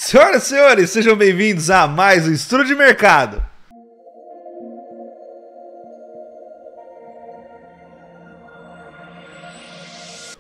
Senhoras e senhores, sejam bem-vindos a mais um Estudo de Mercado.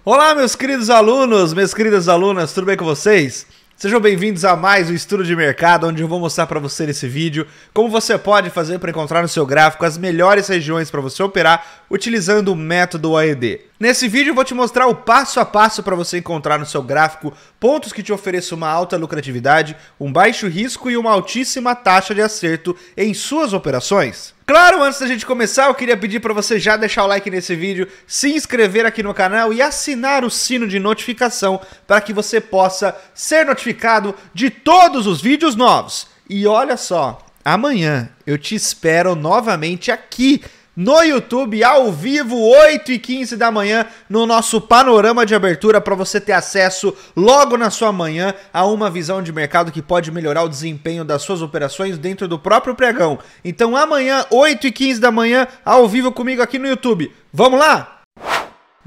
Olá, meus queridos alunos, minhas queridas alunas, tudo bem com vocês? Sejam bem-vindos a mais um Estudo de Mercado, onde eu vou mostrar para você nesse vídeo como você pode fazer para encontrar no seu gráfico as melhores regiões para você operar utilizando o método AED. Nesse vídeo eu vou te mostrar o passo a passo para você encontrar no seu gráfico pontos que te ofereçam uma alta lucratividade, um baixo risco e uma altíssima taxa de acerto em suas operações. Claro, antes da gente começar, eu queria pedir para você já deixar o like nesse vídeo, se inscrever aqui no canal e assinar o sino de notificação para que você possa ser notificado de todos os vídeos novos. E olha só, amanhã eu te espero novamente aqui no YouTube, ao vivo, 8h15 da manhã, no nosso panorama de abertura, para você ter acesso logo na sua manhã a uma visão de mercado que pode melhorar o desempenho das suas operações dentro do próprio pregão. Então amanhã, 8h15 da manhã, ao vivo comigo aqui no YouTube. Vamos lá?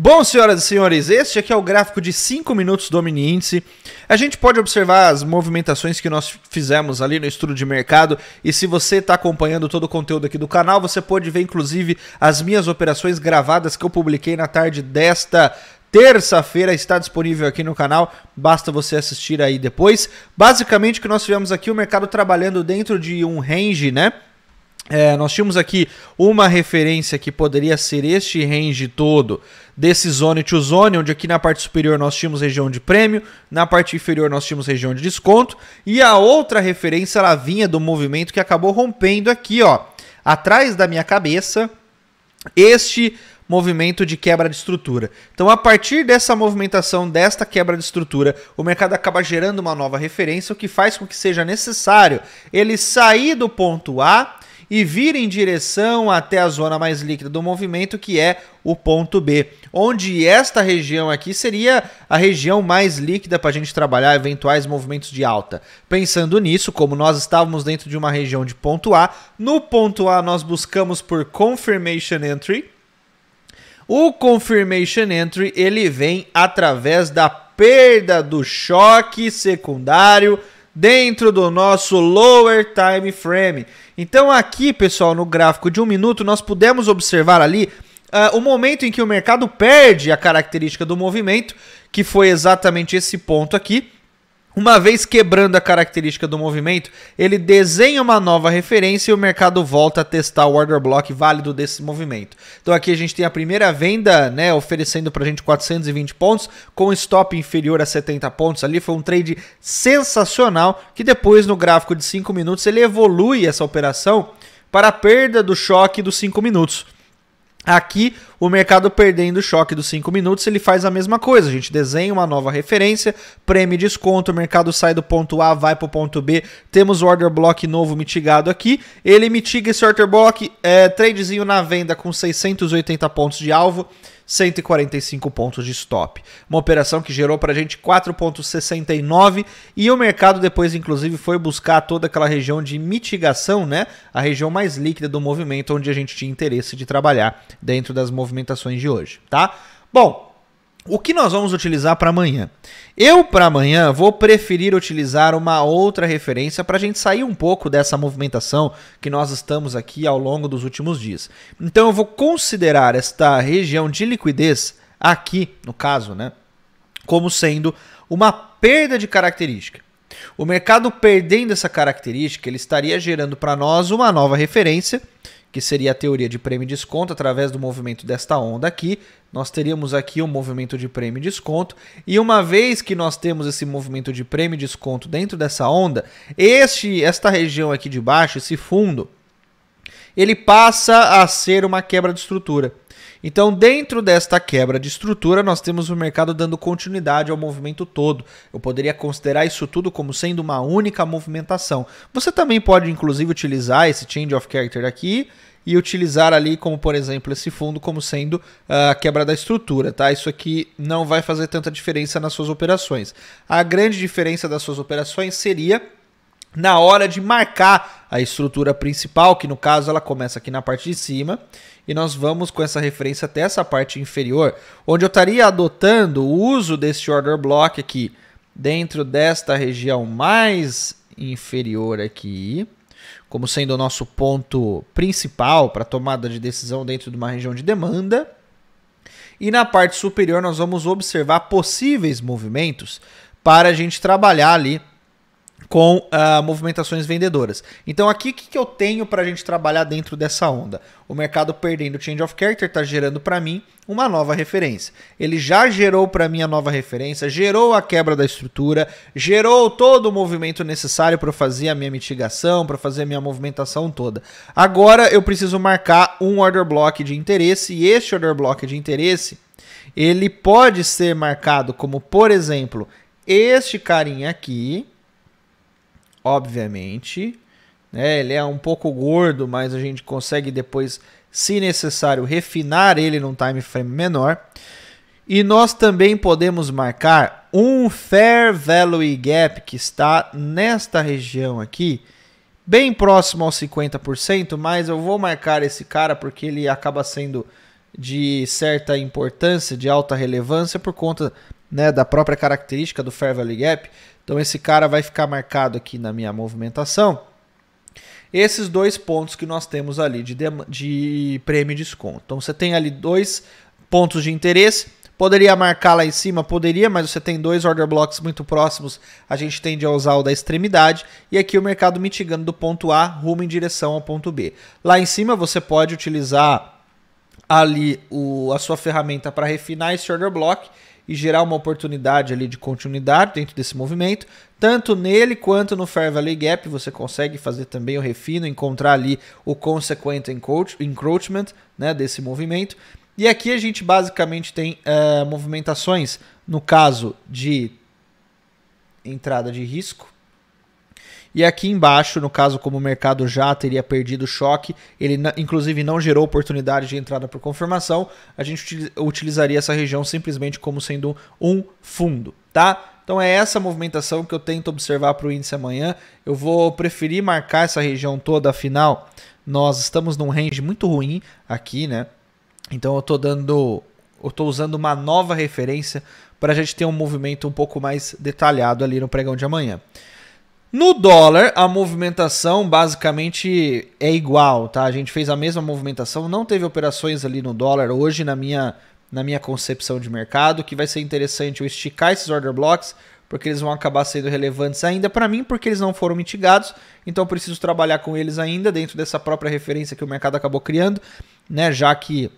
Bom, senhoras e senhores, este aqui é o gráfico de 5 minutos do mini índice. A gente pode observar as movimentações que nós fizemos ali no estudo de mercado, e se você está acompanhando todo o conteúdo aqui do canal, você pode ver inclusive as minhas operações gravadas que eu publiquei na tarde desta terça-feira, está disponível aqui no canal, basta você assistir aí depois. Basicamente o que nós tivemos aqui, o mercado trabalhando dentro de um range, né? Nós tínhamos aqui uma referência que poderia ser este range todo desse zone to zone, onde aqui na parte superior nós tínhamos região de prêmio, na parte inferior nós tínhamos região de desconto, e a outra referência ela vinha do movimento que acabou rompendo aqui, ó, atrás da minha cabeça, este movimento de quebra de estrutura. Então, a partir dessa movimentação, desta quebra de estrutura, o mercado acaba gerando uma nova referência, o que faz com que seja necessário ele sair do ponto A e vir em direção até a zona mais líquida do movimento, que é o ponto B, onde esta região aqui seria a região mais líquida para a gente trabalhar eventuais movimentos de alta. Pensando nisso, como nós estávamos dentro de uma região de ponto A, no ponto A nós buscamos por Confirmation Entry. O Confirmation Entry ele vem através da perda do choque secundário dentro do nosso Lower Time Frame. Então aqui, pessoal, no gráfico de 1 minuto, nós pudemos observar ali o momento em que o mercado perde a característica do movimento, que foi exatamente esse ponto aqui. Uma vez quebrando a característica do movimento, ele desenha uma nova referência e o mercado volta a testar o order block válido desse movimento. Então aqui a gente tem a primeira venda, né, oferecendo para a gente 420 pontos, com stop inferior a 70 pontos. Ali foi um trade sensacional, que depois no gráfico de 5 minutos ele evolui essa operação para a perda do choque dos 5 minutos. Aqui, o mercado perdendo o choque dos 5 minutos, ele faz a mesma coisa. A gente desenha uma nova referência, prêmio e desconto, o mercado sai do ponto A, vai para o ponto B. Temos o order block novo mitigado aqui. Ele mitiga esse order block, tradezinho na venda com 680 pontos de alvo, 145 pontos de stop. Uma operação que gerou para a gente 4,69 e o mercado depois, inclusive, foi buscar toda aquela região de mitigação, né? A região mais líquida do movimento, onde a gente tinha interesse de trabalhar dentro das movimentações de hoje, tá? Bom, o que nós vamos utilizar para amanhã? Eu, para amanhã, vou preferir utilizar uma outra referência para a gente sair um pouco dessa movimentação que nós estamos aqui ao longo dos últimos dias. Então, eu vou considerar esta região de liquidez aqui, no caso, né, como sendo uma perda de característica. O mercado perdendo essa característica, ele estaria gerando para nós uma nova referência, que seria a teoria de prêmio e desconto através do movimento desta onda aqui. Nós teríamos aqui um movimento de prêmio e desconto, e uma vez que nós temos esse movimento de prêmio e desconto dentro dessa onda, esta região aqui de baixo, esse fundo, ele passa a ser uma quebra de estrutura. Então, dentro desta quebra de estrutura, nós temos o mercado dando continuidade ao movimento todo. Eu poderia considerar isso tudo como sendo uma única movimentação. Você também pode, inclusive, utilizar esse change of character aqui e utilizar ali, como por exemplo, esse fundo como sendo a quebra da estrutura, tá? Isso aqui não vai fazer tanta diferença nas suas operações. A grande diferença das suas operações seria na hora de marcar a estrutura principal, que no caso ela começa aqui na parte de cima, e nós vamos com essa referência até essa parte inferior, onde eu estaria adotando o uso desse order block aqui dentro desta região mais inferior aqui, como sendo o nosso ponto principal para tomada de decisão dentro de uma região de demanda. E na parte superior nós vamos observar possíveis movimentos para a gente trabalhar ali com movimentações vendedoras. Então aqui o que eu tenho para a gente trabalhar dentro dessa onda? O mercado perdendo change of character está gerando para mim uma nova referência. Ele já gerou para mim a nova referência, gerou a quebra da estrutura, gerou todo o movimento necessário para fazer a minha mitigação, para fazer a minha movimentação toda. Agora eu preciso marcar um order block de interesse, e este order block de interesse ele pode ser marcado como, por exemplo, este carinha aqui. Obviamente, né? Ele é um pouco gordo, mas a gente consegue depois, se necessário, refinar ele num time frame menor. E nós também podemos marcar um Fair Value Gap que está nesta região aqui, bem próximo aos 50%, mas eu vou marcar esse cara porque ele acaba sendo de certa importância, de alta relevância, por conta, né, da própria característica do Fair Value Gap. Então esse cara vai ficar marcado aqui na minha movimentação. Esses dois pontos que nós temos ali de prêmio e desconto. Então você tem ali dois pontos de interesse. Poderia marcar lá em cima? Poderia, mas você tem dois order blocks muito próximos. A gente tende a usar o da extremidade. E aqui o mercado mitigando do ponto A rumo em direção ao ponto B. Lá em cima você pode utilizar ali a sua ferramenta para refinar esse order block e gerar uma oportunidade ali de continuidade dentro desse movimento. Tanto nele quanto no Fair Value Gap você consegue fazer também o refino, encontrar ali o consequent encroachment, né, desse movimento. E aqui a gente basicamente tem movimentações no caso de entrada de risco. E aqui embaixo, no caso como o mercado já teria perdido o choque, ele inclusive não gerou oportunidade de entrada por confirmação, a gente utilizaria essa região simplesmente como sendo um fundo, tá? Então é essa movimentação que eu tento observar para o índice amanhã. Eu vou preferir marcar essa região toda, afinal nós estamos num range muito ruim aqui, né? Então eu tô usando uma nova referência para a gente ter um movimento um pouco mais detalhado ali no pregão de amanhã. No dólar, a movimentação basicamente é igual, tá? A gente fez a mesma movimentação, não teve operações ali no dólar hoje na minha concepção de mercado, que vai ser interessante eu esticar esses order blocks, porque eles vão acabar sendo relevantes ainda para mim, porque eles não foram mitigados, então eu preciso trabalhar com eles ainda dentro dessa própria referência que o mercado acabou criando, né? Já que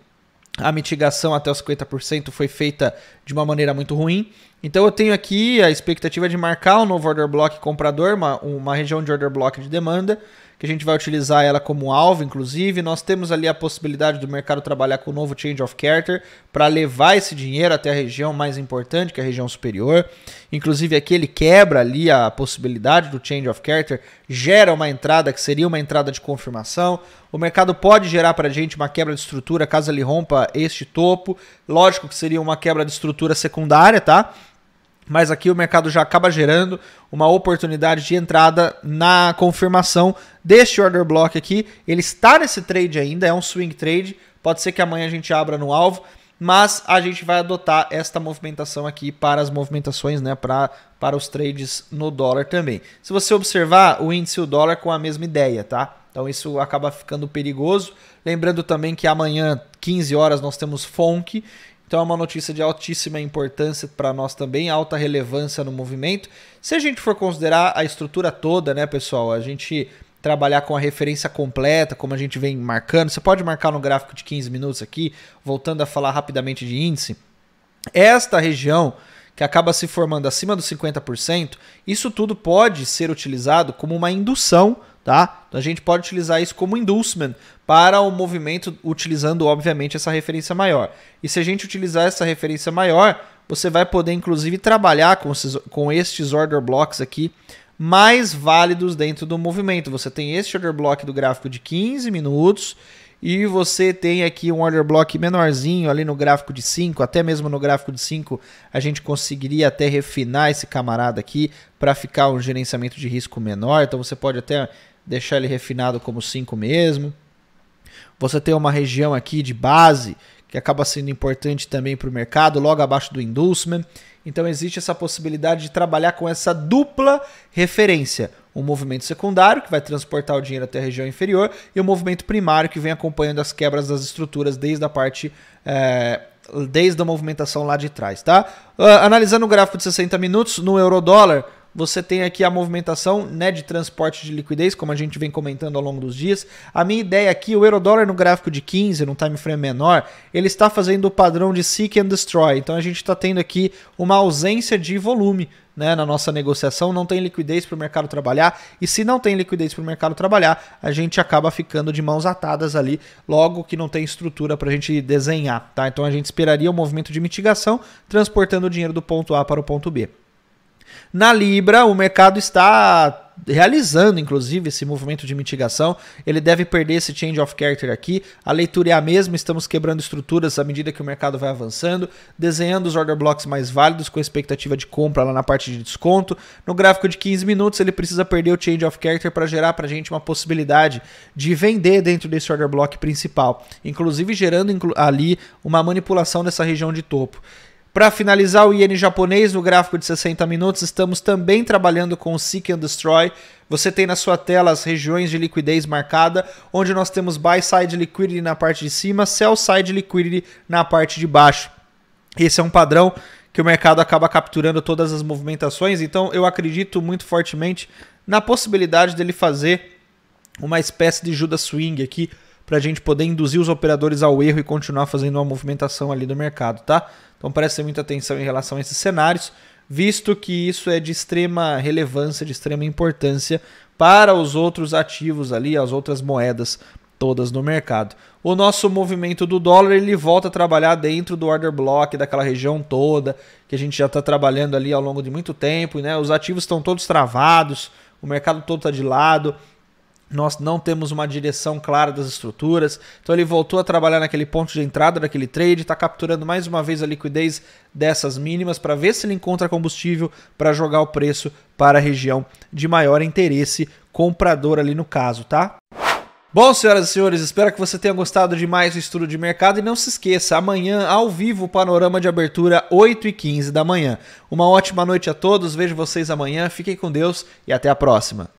a mitigação até os 50% foi feita de uma maneira muito ruim. Então eu tenho aqui a expectativa de marcar um novo order block comprador, uma região de order block de demanda, que a gente vai utilizar ela como alvo, inclusive. Nós temos ali a possibilidade do mercado trabalhar com o novo change of character para levar esse dinheiro até a região mais importante, que é a região superior. Inclusive aqui ele quebra ali a possibilidade do change of character, gera uma entrada que seria uma entrada de confirmação. O mercado pode gerar para a gente uma quebra de estrutura caso ele rompa este topo. Lógico que seria uma quebra de estrutura secundária, tá? Mas aqui o mercado já acaba gerando uma oportunidade de entrada na confirmação deste order block aqui. Ele está nesse trade ainda, é um swing trade. Pode ser que amanhã a gente abra no alvo, mas a gente vai adotar esta movimentação aqui para as movimentações, né, para os trades no dólar também. Se você observar o índice e o dólar com a mesma ideia, tá? Então isso acaba ficando perigoso. Lembrando também que amanhã, 15 horas, nós temos FONC. Então é uma notícia de altíssima importância para nós também, alta relevância no movimento. Se a gente for considerar a estrutura toda, né, pessoal, a gente trabalhar com a referência completa, como a gente vem marcando, você pode marcar no gráfico de 15 minutos aqui, voltando a falar rapidamente de índice. Esta região que acaba se formando acima dos 50%, isso tudo pode ser utilizado como uma indução, tá? Então a gente pode utilizar isso como inducement para o movimento, utilizando obviamente essa referência maior. E se a gente utilizar essa referência maior, você vai poder inclusive trabalhar com estes order blocks aqui mais válidos dentro do movimento. Você tem este order block do gráfico de 15 minutos e você tem aqui um order block menorzinho ali no gráfico de 5, até mesmo no gráfico de 5 a gente conseguiria até refinar esse camarada aqui para ficar um gerenciamento de risco menor. Então você pode até deixar ele refinado como 5 mesmo. Você tem uma região aqui de base que acaba sendo importante também para o mercado, logo abaixo do inducement. Então existe essa possibilidade de trabalhar com essa dupla referência. Um movimento secundário, que vai transportar o dinheiro até a região inferior, e o movimento primário, que vem acompanhando as quebras das estruturas desde a parte... desde a movimentação lá de trás, tá? Analisando o gráfico de 60 minutos, no euro-dólar, você tem aqui a movimentação, né, de transporte de liquidez, como a gente vem comentando ao longo dos dias. A minha ideia aqui, o euro-dólar no gráfico de 15, num time frame menor, ele está fazendo o padrão de seek and destroy. Então a gente está tendo aqui uma ausência de volume, né, na nossa negociação, não tem liquidez para o mercado trabalhar, e se não tem liquidez para o mercado trabalhar, a gente acaba ficando de mãos atadas ali, logo que não tem estrutura para a gente desenhar, tá? Então a gente esperaria um movimento de mitigação, transportando o dinheiro do ponto A para o ponto B. Na Libra, o mercado está realizando, inclusive, esse movimento de mitigação. Ele deve perder esse change of character aqui. A leitura é a mesma, estamos quebrando estruturas à medida que o mercado vai avançando, desenhando os order blocks mais válidos com expectativa de compra lá na parte de desconto. No gráfico de 15 minutos, ele precisa perder o change of character para gerar para a gente uma possibilidade de vender dentro desse order block principal, inclusive gerando ali uma manipulação dessa região de topo. Para finalizar, o iene japonês no gráfico de 60 minutos, estamos também trabalhando com o Seek and Destroy. Você tem na sua tela as regiões de liquidez marcada, onde nós temos Buy Side Liquidity na parte de cima, Sell Side Liquidity na parte de baixo. Esse é um padrão que o mercado acaba capturando todas as movimentações, então eu acredito muito fortemente na possibilidade dele fazer uma espécie de Judas Swing aqui, para a gente poder induzir os operadores ao erro e continuar fazendo uma movimentação ali do mercado, tá? Então prestem muita atenção em relação a esses cenários, visto que isso é de extrema relevância, de extrema importância para os outros ativos ali, as outras moedas todas no mercado. O nosso movimento do dólar, ele volta a trabalhar dentro do order block, daquela região toda, que a gente já está trabalhando ali ao longo de muito tempo, né? Os ativos estão todos travados, o mercado todo está de lado, nós não temos uma direção clara das estruturas, então ele voltou a trabalhar naquele ponto de entrada daquele trade, está capturando mais uma vez a liquidez dessas mínimas para ver se ele encontra combustível para jogar o preço para a região de maior interesse comprador ali no caso, tá? Bom, senhoras e senhores, espero que você tenha gostado de mais o estudo de mercado e não se esqueça, amanhã ao vivo o panorama de abertura 8h15 da manhã. Uma ótima noite a todos, vejo vocês amanhã, fiquem com Deus e até a próxima.